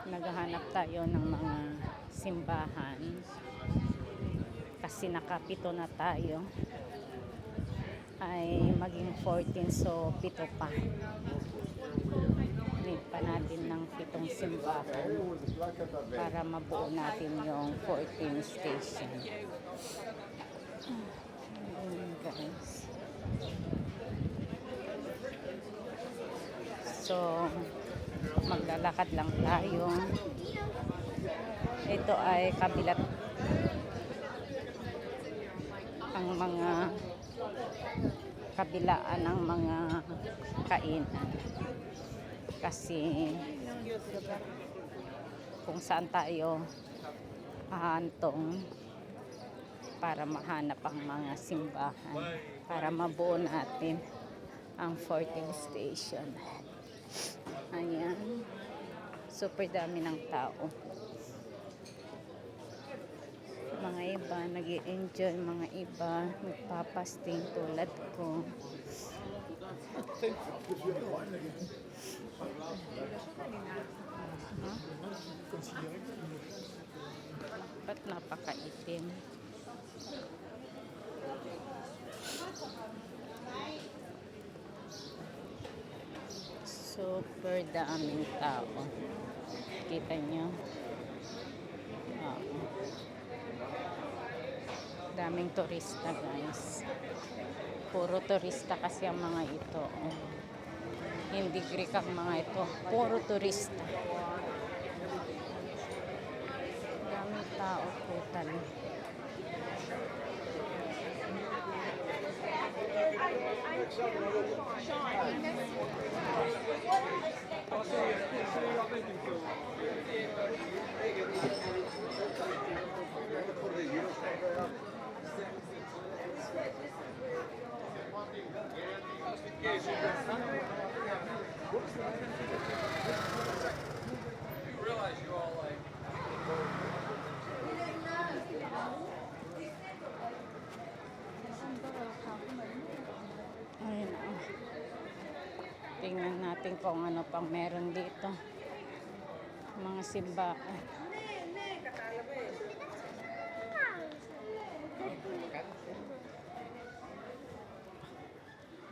Naghahanap tayo ng mga simbahan kasi nakapito na tayo, ay maging 14, so pito pa. Need pa natin ng 7 simbahan para mabuo natin yung 14 station. Guys, so maglalakad lang tayo. Ito ay kabilat ang mga kabilaan ng mga kainan, kasi kung saan tayo hahantong para mahanap ang mga simbahan para mabuo natin ang 14 station. Ayan, super dami ng tao. Mga iba nag-i-enjoy, mga iba nagpapasting tulad ko. Ba't napakaitim? Super daming tao. Kita nyo? Daming turista, guys. Puro turista kasi ang mga ito. Hindi Greek ang mga ito. Puro turista. Daming tao total. Ayun, tingnan natin kung ano pang meron dito. Mga simbahan.